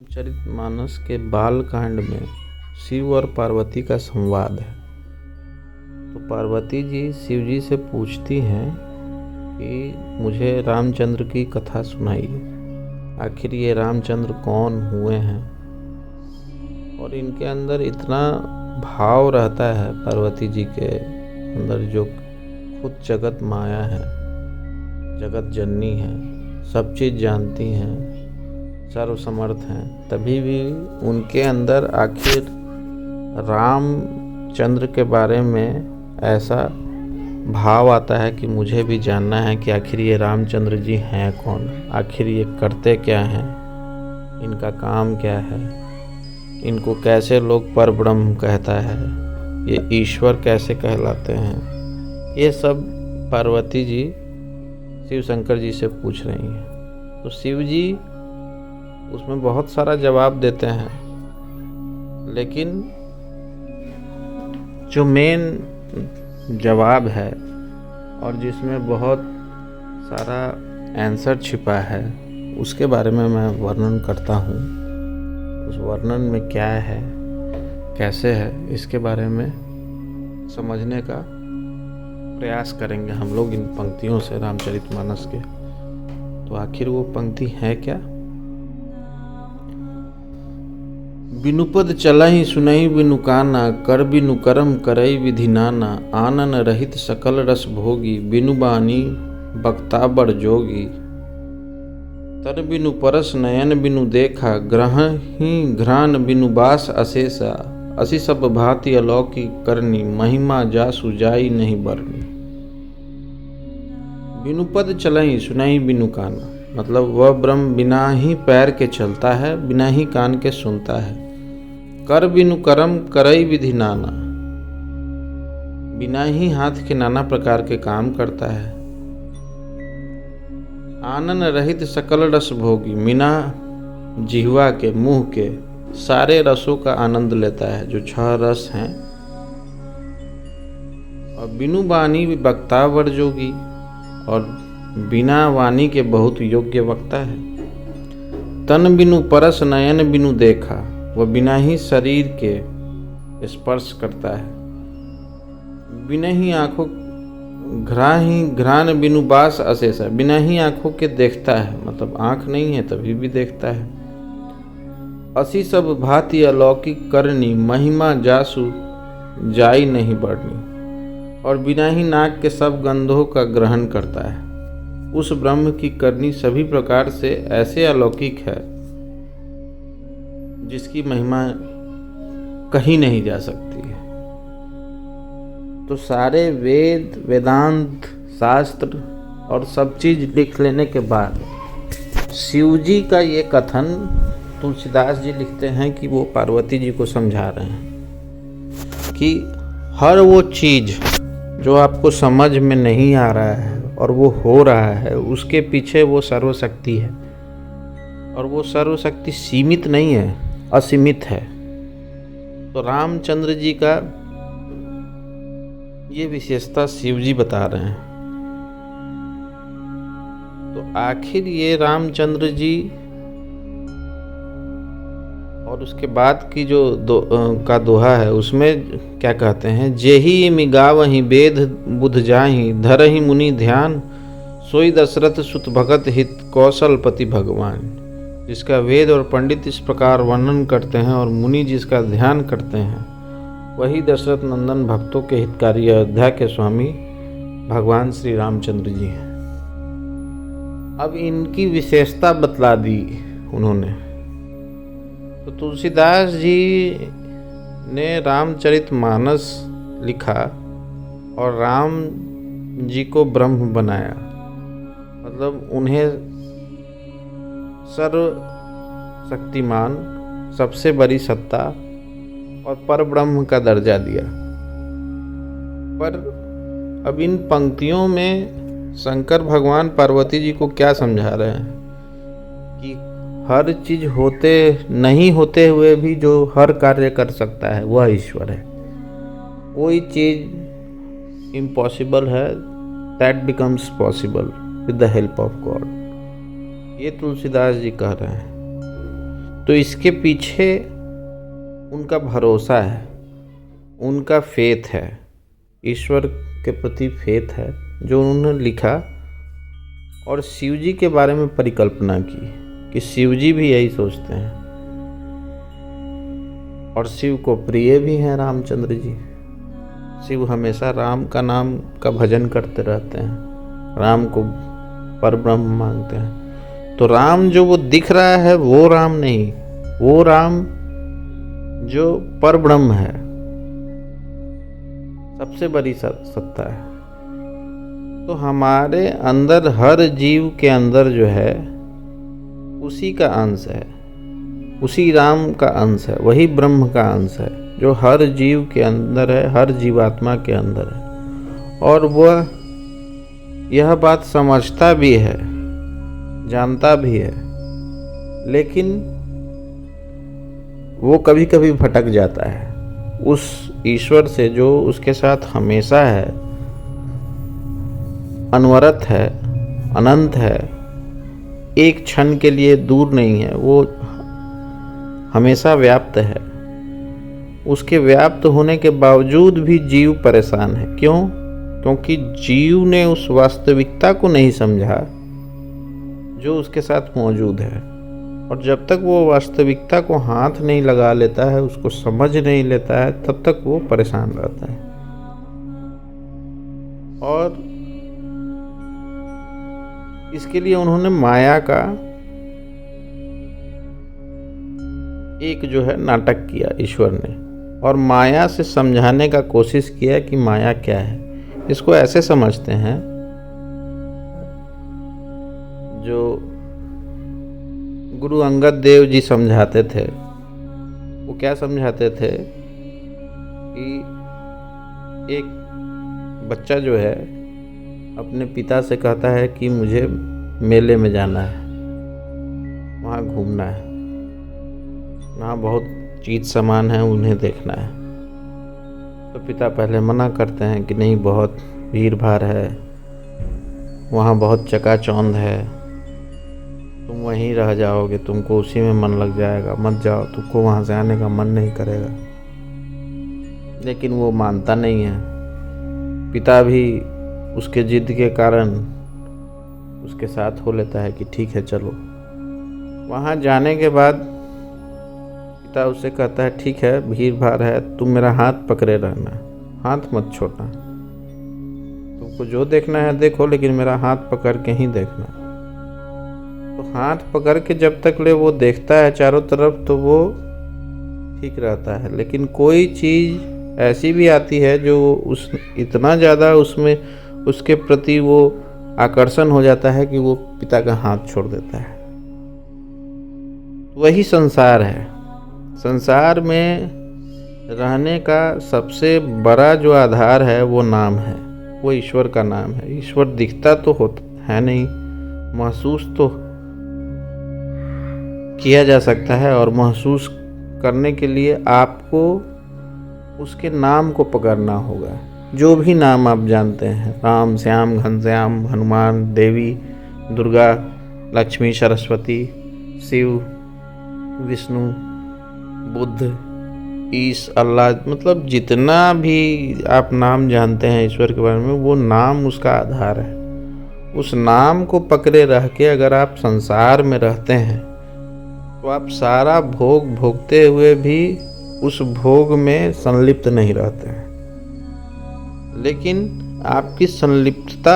रामचरितमानस के बालकांड में शिव और पार्वती का संवाद है। तो पार्वती जी शिव जी से पूछती हैं कि मुझे रामचंद्र की कथा सुनाइए, आखिर ये रामचंद्र कौन हुए हैं। और इनके अंदर इतना भाव रहता है पार्वती जी के अंदर, जो खुद जगत माया है, जगत जननी है, सब चीज़ जानती हैं, सर्वसमर्थ हैं, तभी भी उनके अंदर आखिर रामचंद्र के बारे में ऐसा भाव आता है कि मुझे भी जानना है कि आखिर ये रामचंद्र जी हैं कौन, आखिर ये करते क्या हैं, इनका काम क्या है, इनको कैसे लोग परब्रह्म कहता है, ये ईश्वर कैसे कहलाते हैं। ये सब पार्वती जी शिव शंकर जी से पूछ रही हैं। तो शिव जी उसमें बहुत सारा जवाब देते हैं, लेकिन जो मेन जवाब है और जिसमें बहुत सारा आंसर छिपा है, उसके बारे में मैं वर्णन करता हूँ। उस वर्णन में क्या है, कैसे है, इसके बारे में समझने का प्रयास करेंगे हम लोग इन पंक्तियों से रामचरितमानस के। तो आखिर वो पंक्ति है क्या। बिनु पद चलहि सुनहि बिनु काना, कर बिनु करम करई विधि नाना, आनन रहित सकल रस भोगी, बिनु बानी बक्ता बड़ जोगी। तर बिनु परस नयन बिनु देखा, ग्रहहि घ्राण बिनु बास अशेषा, असी सब भांति अलौकिक करनी, महिमा जासु जाई नहीं बरनी। बिनु पद चलहि सुनहि बिनु काना, मतलब वह ब्रह्म बिना ही पैर के चलता है, बिना ही कान के सुनता है। कर बिनु करम करई विधि नाना, बिना ही हाथ के नाना प्रकार के काम करता है। आनन रहित सकल रस भोगी, बिना जिह्वा के, मुंह के सारे रसों का आनंद लेता है, जो 6 रस हैं। और बिनु वाणी वक्ता वर जोगी, और बिना वाणी के बहुत योग्य वक्ता है। तन बिनु परस नयन बिनु देखा, वह बिना ही शरीर के स्पर्श करता है। बिना ही आंखों घ्राण बिनु बास अशेषा, बिना ही आंखों के देखता है, मतलब आंख नहीं है तभी भी देखता है। असी सब भांति अलौकिक करनी, महिमा जासु जाई नहीं बढ़नी, और बिना ही नाक के सब गंधों का ग्रहण करता है। उस ब्रह्म की करनी सभी प्रकार से ऐसे अलौकिक है जिसकी महिमा कहीं नहीं जा सकती है। तो सारे वेद, वेदांत, शास्त्र और सब चीज लिख लेने के बाद शिव जी का ये कथन तुलसीदास जी लिखते हैं कि वो पार्वती जी को समझा रहे हैं कि हर वो चीज जो आपको समझ में नहीं आ रहा है और वो हो रहा है, उसके पीछे वो सर्वशक्ति है। और वो सर्वशक्ति सीमित नहीं है, असीमित है। तो रामचंद्र जी का ये विशेषता शिव जी बता रहे हैं। तो आखिर ये रामचंद्र जी और उसके बाद की जो का दोहा है, उसमें क्या कहते हैं। जेहि मिगावहि वेद बुध जाहि, धरहि मुनि ध्यान, सोई दशरथ सुत भगत हित, कौशलपति भगवान। जिसका वेद और पंडित इस प्रकार वर्णन करते हैं और मुनि जिसका ध्यान करते हैं, वही दशरथ नंदन भक्तों के हितकारी अयोध्या के स्वामी भगवान श्री रामचंद्र जी हैं। अब इनकी विशेषता बतला दी उन्होंने। तो तुलसीदास जी ने रामचरितमानस लिखा और राम जी को ब्रह्म बनाया, मतलब उन्हें सर्व शक्तिमान, सबसे बड़ी सत्ता और परब्रह्म का दर्जा दिया। पर अब इन पंक्तियों में शंकर भगवान पार्वती जी को क्या समझा रहे हैं कि हर चीज नहीं होते हुए भी जो हर कार्य कर सकता है वह ईश्वर है। कोई चीज इम्पॉसिबल है, that becomes possible with the help of God. ये तुलसीदास जी कह रहे हैं। तो इसके पीछे उनका भरोसा है, उनका फेथ है, ईश्वर के प्रति फेथ है जो उन्होंने लिखा और शिव जी के बारे में परिकल्पना की कि शिव जी भी यही सोचते हैं और शिव को प्रिय भी हैं रामचंद्र जी। शिव हमेशा राम का नाम का भजन करते रहते हैं, राम को परब्रह्म मानते हैं। तो राम जो वो दिख रहा है वो राम नहीं, वो राम जो परब्रह्म है, सबसे बड़ी सत्ता है। तो हमारे अंदर हर जीव के अंदर जो है उसी का अंश है, उसी राम का अंश है, वही ब्रह्म का अंश है जो हर जीव के अंदर है, हर जीवात्मा के अंदर है। और वह यह बात समझता भी है, जानता भी है, लेकिन वो कभी कभी भटक जाता है उस ईश्वर से जो उसके साथ हमेशा है, अनवरत है, अनंत है, एक क्षण के लिए दूर नहीं है, वो हमेशा व्याप्त है। उसके व्याप्त होने के बावजूद भी जीव परेशान है। क्यों? क्योंकि जीव ने उस वास्तविकता को नहीं समझा जो उसके साथ मौजूद है। और जब तक वो वास्तविकता को हाथ नहीं लगा लेता है, उसको समझ नहीं लेता है, तब तक वो परेशान रहता है। और इसके लिए उन्होंने माया का एक जो है नाटक किया ईश्वर ने, और माया से समझाने का कोशिश किया कि माया क्या है। इसको ऐसे समझते हैं, जो गुरु अंगद देव जी समझाते थे, वो क्या समझाते थे कि एक बच्चा जो है अपने पिता से कहता है कि मुझे मेले में जाना है, वहाँ घूमना है, वहाँ बहुत चीज़ सामान है, उन्हें देखना है। तो पिता पहले मना करते हैं कि नहीं, बहुत भीड़ भाड़ है, वहाँ बहुत चकाचौंध है, तुम वहीं रह जाओगे, तुमको उसी में मन लग जाएगा, मत जाओ, तुमको वहाँ से आने का मन नहीं करेगा। लेकिन वो मानता नहीं है। पिता भी उसके जिद के कारण उसके साथ हो लेता है कि ठीक है चलो। वहाँ जाने के बाद पिता उससे कहता है ठीक है, भीड़ भाड़ है, तुम मेरा हाथ पकड़े रहना, हाथ मत छोड़ना, तुमको जो देखना है देखो, लेकिन मेरा हाथ पकड़ के ही देखना। तो हाथ पकड़ के जब तक ले वो देखता है चारों तरफ, तो वो ठीक रहता है। लेकिन कोई चीज़ ऐसी भी आती है जो उस इतना ज़्यादा उसमें उसके प्रति वो आकर्षण हो जाता है कि वो पिता का हाथ छोड़ देता है। वही संसार है। संसार में रहने का सबसे बड़ा जो आधार है वो नाम है, वो ईश्वर का नाम है। ईश्वर दिखता तो होता है नहीं, महसूस तो किया जा सकता है, और महसूस करने के लिए आपको उसके नाम को पकड़ना होगा। जो भी नाम आप जानते हैं, राम, श्याम, घनश्याम, हनुमान, देवी, दुर्गा, लक्ष्मी, सरस्वती, शिव, विष्णु, बुद्ध, ईश, अल्लाह, मतलब जितना भी आप नाम जानते हैं ईश्वर के बारे में, वो नाम उसका आधार है। उस नाम को पकड़े रह के अगर आप संसार में रहते हैं तो आप सारा भोग भोगते हुए भी उस भोग में संलिप्त नहीं रहते हैं। लेकिन आपकी संलिप्तता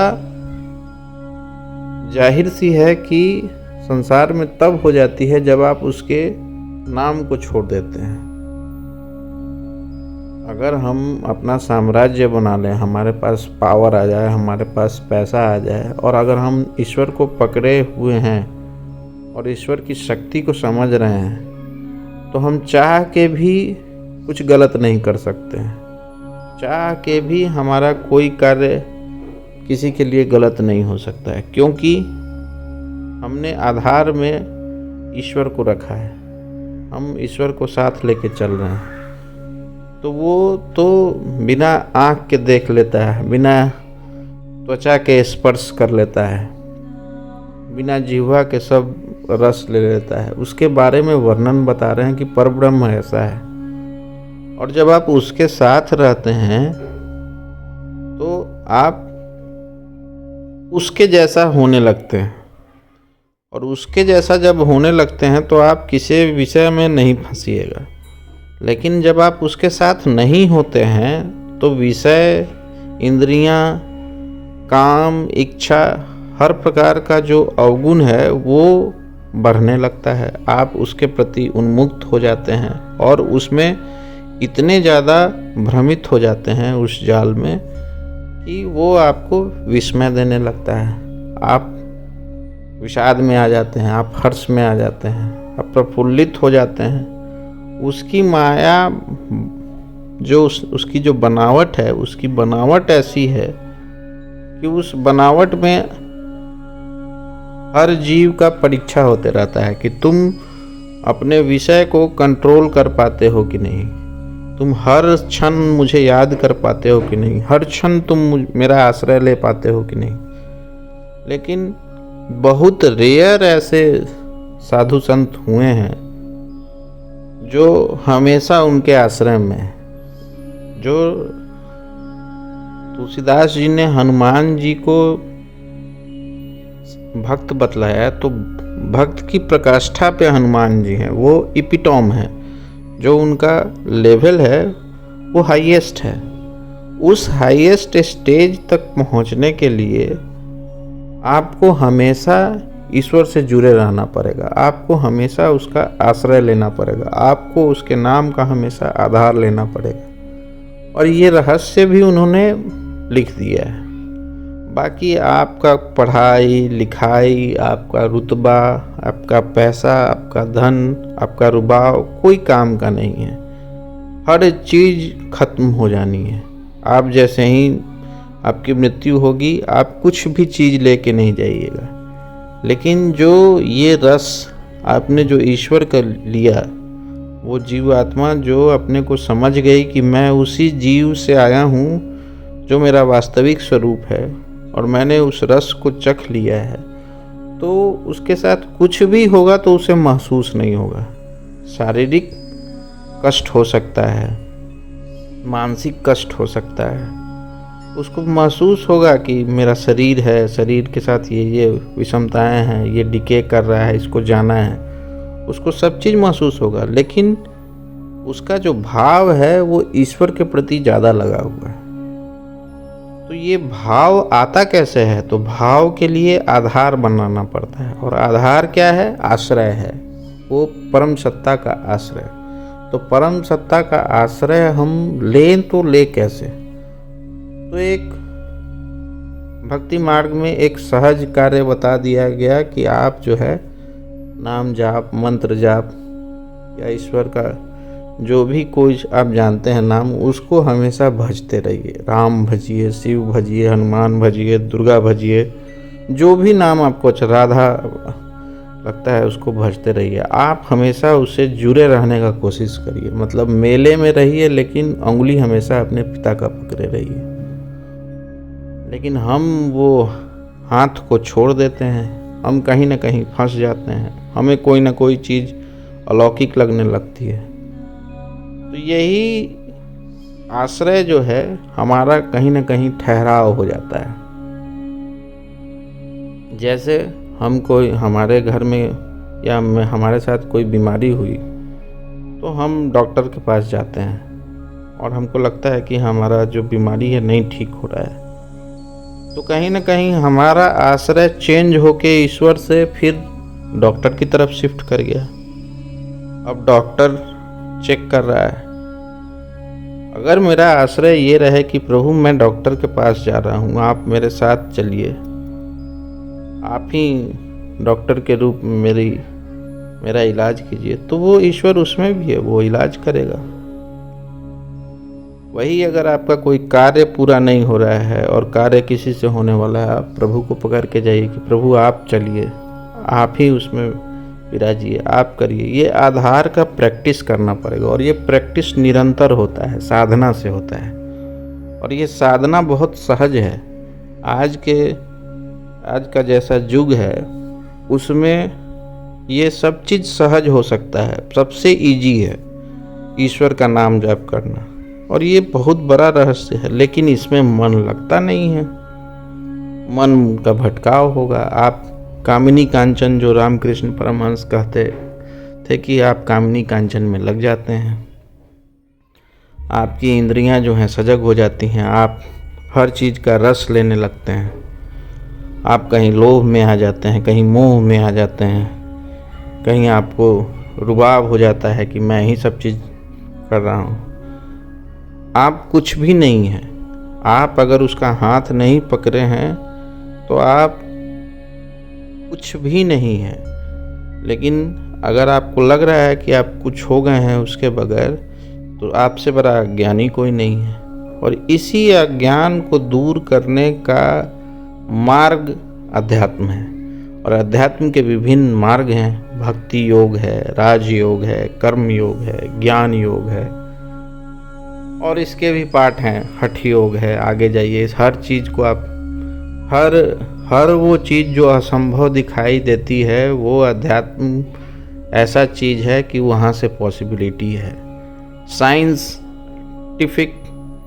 जाहिर सी है कि संसार में तब हो जाती है जब आप उसके नाम को छोड़ देते हैं। अगर हम अपना साम्राज्य बना लें, हमारे पास पावर आ जाए, हमारे पास पैसा आ जाए, और अगर हम ईश्वर को पकड़े हुए हैं और ईश्वर की शक्ति को समझ रहे हैं, तो हम चाह के भी कुछ गलत नहीं कर सकते हैं। चाह के भी हमारा कोई कार्य किसी के लिए गलत नहीं हो सकता है, क्योंकि हमने आधार में ईश्वर को रखा है, हम ईश्वर को साथ लेके चल रहे हैं। तो वो तो बिना आँख के देख लेता है, बिना त्वचा के स्पर्श कर लेता है, बिना जिह्वा के सब रस ले लेता है, उसके बारे में वर्णन बता रहे हैं कि परब्रह्म ऐसा है। और जब आप उसके साथ रहते हैं तो आप उसके जैसा होने लगते हैं, और उसके जैसा जब होने लगते हैं तो आप किसी विषय में नहीं फंसिएगा। लेकिन जब आप उसके साथ नहीं होते हैं तो विषय, इंद्रियां, काम, इच्छा, हर प्रकार का जो अवगुण है वो बढ़ने लगता है। आप उसके प्रति उन्मुक्त हो जाते हैं और उसमें इतने ज़्यादा भ्रमित हो जाते हैं उस जाल में कि वो आपको विस्मय देने लगता है। आप विषाद में आ जाते हैं, आप हर्ष में आ जाते हैं, आप प्रफुल्लित हो जाते हैं। उसकी माया जो उसकी जो बनावट है, उसकी बनावट ऐसी है कि उस बनावट में हर जीव का परीक्षा होते रहता है कि तुम अपने विषय को कंट्रोल कर पाते हो कि नहीं, तुम हर क्षण मुझे याद कर पाते हो कि नहीं, हर क्षण तुम मेरा आश्रय ले पाते हो कि नहीं। लेकिन बहुत रेयर ऐसे साधु संत हुए हैं जो हमेशा उनके आश्रय में हैं। जो तुलसीदास जी ने हनुमान जी को भक्त बतलाया, तो भक्त की प्रकाष्ठा पे हनुमान जी हैं, वो इपिटॉम है। जो उनका लेवल है वो हाईएस्ट है। उस हाईएस्ट स्टेज तक पहुंचने के लिए आपको हमेशा ईश्वर से जुड़े रहना पड़ेगा, आपको हमेशा उसका आश्रय लेना पड़ेगा, आपको उसके नाम का हमेशा आधार लेना पड़ेगा। और ये रहस्य भी उन्होंने लिख दिया है। बाकी आपका पढ़ाई लिखाई, आपका रुतबा, आपका पैसा, आपका धन, आपका रुबाव कोई काम का नहीं है। हर चीज़ खत्म हो जानी है। आप जैसे ही आपकी मृत्यु होगी, आप कुछ भी चीज़ लेके नहीं जाइएगा। लेकिन जो ये रस आपने जो ईश्वर का लिया, वो जीव आत्मा जो अपने को समझ गई कि मैं उसी जीव से आया हूँ जो मेरा वास्तविक स्वरूप है, और मैंने उस रस को चख लिया है, तो उसके साथ कुछ भी होगा तो उसे महसूस नहीं होगा। शारीरिक कष्ट हो सकता है, मानसिक कष्ट हो सकता है, उसको महसूस होगा कि मेरा शरीर है, शरीर के साथ ये विषमताएं हैं, ये डिके कर रहा है, इसको जाना है, उसको सब चीज़ महसूस होगा। लेकिन उसका जो भाव है वो ईश्वर के प्रति ज़्यादा लगा हुआ है। तो ये भाव आता कैसे है? तो भाव के लिए आधार बनाना पड़ता है, और आधार क्या है? आश्रय है, वो परम सत्ता का आश्रय। तो परम सत्ता का आश्रय हम लें तो ले कैसे? तो एक भक्ति मार्ग में एक सहज कार्य बता दिया गया कि आप जो है नाम जाप, मंत्र जाप या ईश्वर का जो भी कोई आप जानते हैं नाम, उसको हमेशा भजते रहिए। राम भजिए, शिव भजिए, हनुमान भजिए, दुर्गा भजिए, जो भी नाम आपको अच्छा, राधा लगता है उसको भजते रहिए। आप हमेशा उससे जुड़े रहने का कोशिश करिए। मतलब मेले में रहिए लेकिन उंगली हमेशा अपने पिता का पकड़े रहिए। लेकिन हम वो हाथ को छोड़ देते हैं, हम कहीं ना कहीं फंस जाते हैं, हमें कोई ना कोई चीज़ अलौकिक लगने लगती है। तो यही आश्रय जो है हमारा कहीं ना कहीं ठहराव हो जाता है। जैसे हम कोई हमारे घर में या हमारे साथ कोई बीमारी हुई तो हम डॉक्टर के पास जाते हैं और हमको लगता है कि हमारा जो बीमारी है नहीं ठीक हो रहा है, तो कहीं ना कहीं हमारा आश्रय चेंज होके ईश्वर से फिर डॉक्टर की तरफ शिफ्ट कर गया। अब डॉक्टर चेक कर रहा है। अगर मेरा आश्रय ये रहे कि प्रभु मैं डॉक्टर के पास जा रहा हूँ, आप मेरे साथ चलिए, आप ही डॉक्टर के रूप में मेरा इलाज कीजिए, तो वो ईश्वर उसमें भी है, वो इलाज करेगा। वही अगर आपका कोई कार्य पूरा नहीं हो रहा है और कार्य किसी से होने वाला है, आप प्रभु को पकड़ के जाइए कि प्रभु आप चलिए, आप ही उसमें विराजिए, आप करिए। ये आधार का प्रैक्टिस करना पड़ेगा, और ये प्रैक्टिस निरंतर होता है, साधना से होता है, और ये साधना बहुत सहज है। आज का जैसा युग है उसमें ये सब चीज़ सहज हो सकता है। सबसे इजी है ईश्वर का नाम जाप करना, और ये बहुत बड़ा रहस्य है, लेकिन इसमें मन लगता नहीं है। मन का भटकाव होगा। आप कामिनी कांचन, जो रामकृष्ण परमहंस कहते थे कि आप कामिनी कांचन में लग जाते हैं, आपकी इंद्रियां जो हैं सजग हो जाती हैं, आप हर चीज़ का रस लेने लगते हैं, आप कहीं लोभ में आ जाते हैं, कहीं मोह में आ जाते हैं, कहीं आपको रुबाब हो जाता है कि मैं ही सब चीज़ कर रहा हूँ। आप कुछ भी नहीं हैं। आप अगर उसका हाथ नहीं पकड़े हैं तो आप कुछ भी नहीं हैं। लेकिन अगर आपको लग रहा है कि आप कुछ हो गए हैं उसके बगैर, तो आपसे बड़ा अज्ञानी कोई नहीं है। और इसी अज्ञान को दूर करने का मार्ग अध्यात्म है। और अध्यात्म के विभिन्न मार्ग हैं। भक्ति योग है, राजयोग है, कर्म योग है, ज्ञान योग है, और इसके भी पार्ट हैं। हठ योग है। आगे जाइए, इस हर चीज़ को आप हर वो चीज़ जो असंभव दिखाई देती है, वो अध्यात्म ऐसा चीज़ है कि वहाँ से पॉसिबिलिटी है। साइंटिफिक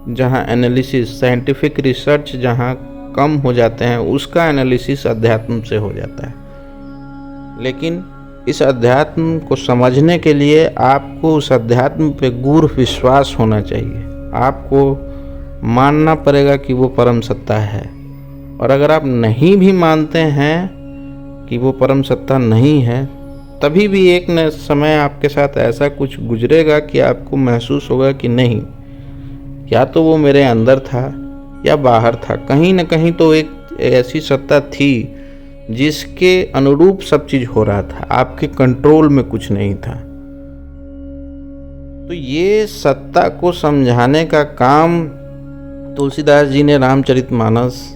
जहाँ एनालिसिस, साइंटिफिक रिसर्च जहाँ कम हो जाते हैं, उसका एनालिसिस अध्यात्म से हो जाता है। लेकिन इस अध्यात्म को समझने के लिए आपको उस अध्यात्म पे गूढ़ विश्वास होना चाहिए। आपको मानना पड़ेगा कि वो परम सत्ता है। और अगर आप नहीं भी मानते हैं कि वो परम सत्ता नहीं है, तभी भी एक न समय आपके साथ ऐसा कुछ गुजरेगा कि आपको महसूस होगा कि नहीं, या तो वो मेरे अंदर था या बाहर था, कहीं न कहीं तो एक ऐसी सत्ता थी जिसके अनुरूप सब चीज़ हो रहा था, आपके कंट्रोल में कुछ नहीं था। तो ये सत्ता को समझाने का काम तुलसीदास जी ने रामचरितमानस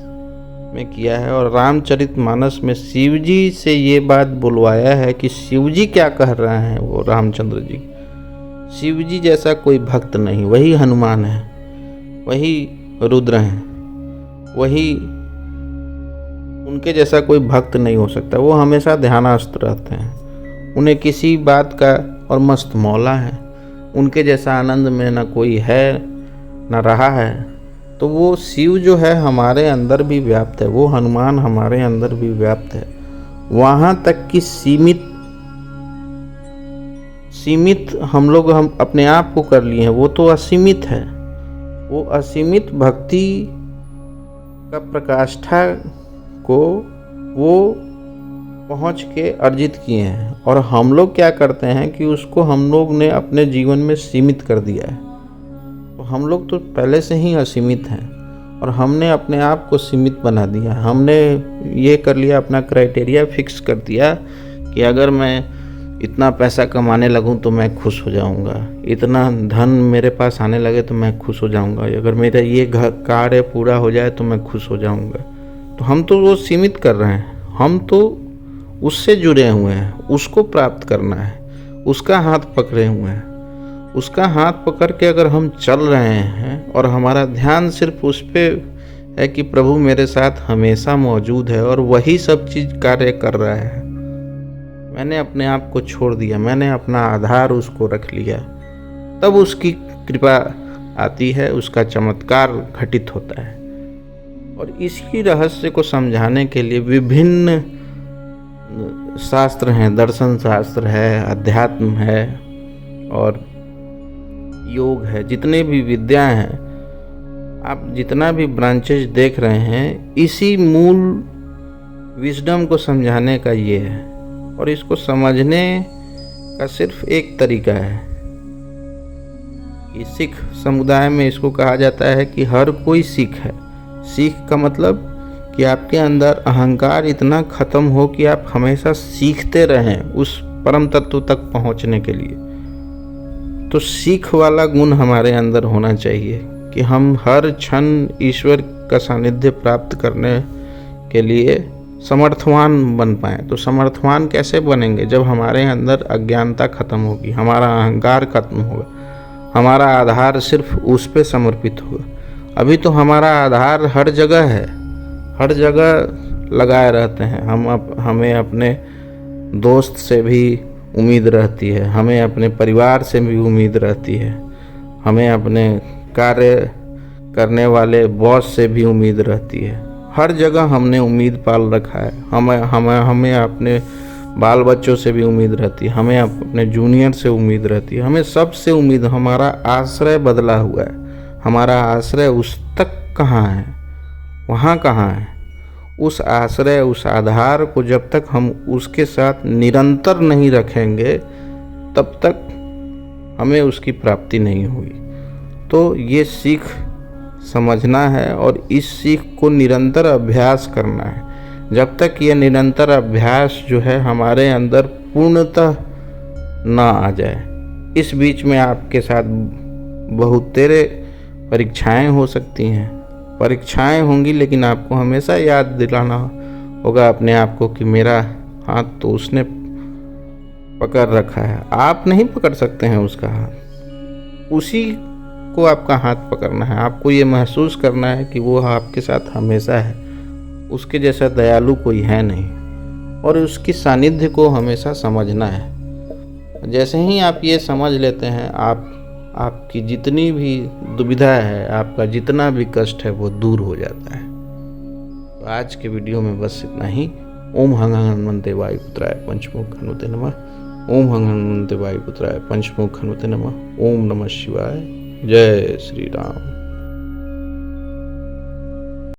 में किया है। और रामचरितमानस में शिव जी से ये बात बुलवाया है कि शिव जी क्या कह रहे हैं, वो रामचंद्र जी। शिव जी जैसा कोई भक्त नहीं, वही हनुमान है, वही रुद्र हैं, वही, उनके जैसा कोई भक्त नहीं हो सकता। वो हमेशा ध्यानस्थ रहते हैं, उन्हें किसी बात का, और मस्त मौला है, उनके जैसा आनंद में न कोई है न रहा है। तो वो शिव जो है हमारे अंदर भी व्याप्त है, वो हनुमान हमारे अंदर भी व्याप्त है। वहाँ तक कि सीमित हम अपने आप को कर लिए हैं, वो तो असीमित है। वो असीमित भक्ति का प्रकाष्ठा को वो पहुँच के अर्जित किए हैं। और हम लोग क्या करते हैं कि उसको हम लोग ने अपने जीवन में सीमित कर दिया है। तो हम लोग तो पहले से ही असीमित हैं, और हमने अपने आप को सीमित बना दिया। हमने ये कर लिया, अपना क्राइटेरिया फिक्स कर दिया कि अगर मैं इतना पैसा कमाने लगूं तो मैं खुश हो जाऊंगा, इतना धन मेरे पास आने लगे तो मैं खुश हो जाऊंगा, अगर मेरा ये कार्य पूरा हो जाए तो मैं खुश हो जाऊंगा। तो हम तो वो सीमित कर रहे हैं। हम तो उससे जुड़े हुए हैं, उसको प्राप्त करना है, उसका हाथ पकड़े हुए हैं। उसका हाथ पकड़ के अगर हम चल रहे हैं और हमारा ध्यान सिर्फ उस पर है कि प्रभु मेरे साथ हमेशा मौजूद है और वही सब चीज़ कार्य कर रहा है, मैंने अपने आप को छोड़ दिया, मैंने अपना आधार उसको रख लिया, तब उसकी कृपा आती है, उसका चमत्कार घटित होता है। और इसी रहस्य को समझाने के लिए विभिन्न शास्त्र हैं, दर्शन शास्त्र है, अध्यात्म है और योग है। जितने भी विद्या हैं, आप जितना भी ब्रांचेज देख रहे हैं, इसी मूल विजडम को समझाने का ये है। और इसको समझने का सिर्फ एक तरीका है कि सिख समुदाय में इसको कहा जाता है कि हर कोई सिख है। सीख का मतलब कि आपके अंदर अहंकार इतना खत्म हो कि आप हमेशा सीखते रहें उस परम तत्व तक पहुंचने के लिए। तो सीख वाला गुण हमारे अंदर होना चाहिए कि हम हर क्षण ईश्वर का सानिध्य प्राप्त करने के लिए समर्थवान बन पाएँ। तो समर्थवान कैसे बनेंगे? जब हमारे अंदर अज्ञानता खत्म होगी, हमारा अहंकार खत्म होगा, हमारा आधार सिर्फ उस पे समर्पित होगा। अभी तो हमारा आधार हर जगह है, हर जगह लगाए रहते हैं। हमें अपने दोस्त से भी उम्मीद रहती है, हमें अपने परिवार से भी उम्मीद रहती है, हमें अपने कार्य करने वाले बॉस से भी उम्मीद रहती है। हर जगह हमने उम्मीद पाल रखा है। हमें अपने बाल बच्चों से भी उम्मीद रहती है, हमें अपने जूनियर से उम्मीद रहती है, हमें सबसे उम्मीद। हमारा आश्रय बदला हुआ है, हमारा आश्रय उस तक कहाँ है, वहाँ कहाँ है? उस आश्रय, उस आधार को जब तक हम उसके साथ निरंतर नहीं रखेंगे तब तक हमें उसकी प्राप्ति नहीं हुई। तो ये सीख समझना है और इस सीख को निरंतर अभ्यास करना है। जब तक ये निरंतर अभ्यास जो है हमारे अंदर पूर्णतः ना आ जाए। इस बीच में आपके साथ बहुतेरे परीक्षाएं हो सकती हैं, परीक्षाएं होंगी, लेकिन आपको हमेशा याद दिलाना होगा अपने आप को कि मेरा हाथ तो उसने पकड़ रखा है। आप नहीं पकड़ सकते हैं उसका हाथ, उसी को आपका हाथ पकड़ना है। आपको ये महसूस करना है कि वो आपके साथ हमेशा है, उसके जैसा दयालु कोई है नहीं, और उसकी सानिध्य को हमेशा समझना है। जैसे ही आप ये समझ लेते हैं, आपकी जितनी भी दुविधा है, आपका जितना भी कष्ट है, वो दूर हो जाता है। तो आज के वीडियो में बस इतना ही। ओम हंग हनुमते वायुपुत्राय पंचमुख हनुमते नमः। ओम हंग हनुमते वायुपुत्राय पंचमुख हनुमते नमः। ओम नमः शिवाय। जय श्री राम।